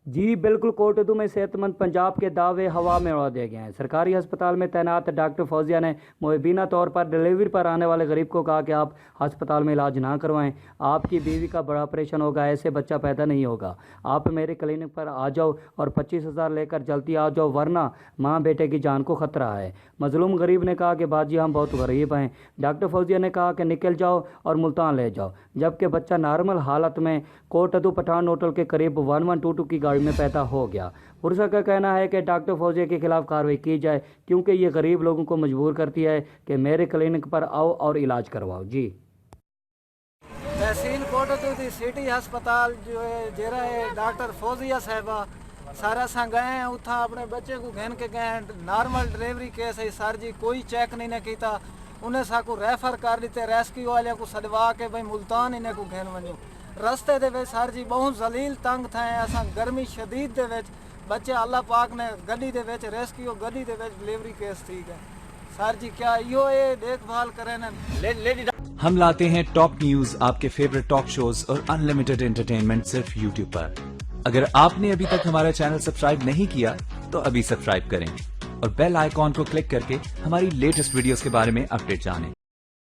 जी बिल्कुल, कोटद्दू में सेहतमंद पंजाब के दावे हवा में उड़ा दिए गए हैं। सरकारी अस्पताल में तैनात डॉक्टर फौजिया ने मुबीना तौर पर डिलीवरी पर आने वाले गरीब को कहा कि आप अस्पताल में इलाज ना करवाएं, आपकी बीवी का बड़ा ऑपरेशन होगा, ऐसे बच्चा पैदा नहीं होगा। आप मेरे क्लिनिक पर आ जाओ और 25,000 लेकर जल्दी आ जाओ, वरना माँ बेटे की जान को खतरा है। मजलूम गरीब ने कहा कि बाजी हम बहुत गरीब हैं। डॉक्टर फौजिया ने कहा कि निकल जाओ और मुल्तान ले जाओ, जबकि बच्चा नॉर्मल हालत में कोटद्दू पठान होटल के करीब 1122 की गाड़ी में पैदा हो गया। पुलिस का कहना है कि डॉक्टर फौजिया के खिलाफ कार्रवाई की जाए, क्योंकि ये गरीब लोगों को मजबूर करती है कि मेरे क्लिनिक पर आओ और इलाज करवाओ। जी तहसील कोटद्दू दी सिटी हस्पताल जो है जेरा है डॉक्टर फौजिया साहिबा सारा सा गए हैं, उथा अपने बच्चे को घेन के गए, नॉर्मल डिलीवरी केस है सर जी, कोई चेक नहीं ने कीता, उन्हें साकू रेफर कर दिते रेस्क्यू वाले को सदवा के भाई मुल्तान इन्हें को घेन वनो। रस्ते दे विच सर जी बहुत जलील तंग थे, असां गर्मी शदीद दे विच बच्चे अल्लाह पाक ने गड्डी दे विच रेस्क्यू गड्डी दे विच डिलीवरी केस थी गए। सर जी क्या यो ये देखभाल करें न। हम लाते हैं टॉप न्यूज, आपके फेवरेट टॉक शोज और अनलिमिटेड एंटरटेनमेंट सिर्फ यूट्यूब पर। अगर आपने अभी तक हमारा चैनल सब्सक्राइब नहीं किया तो अभी सब्सक्राइब करें और बेल आइकॉन को क्लिक करके हमारी लेटेस्ट वीडियोस के बारे में अपडेट जानें।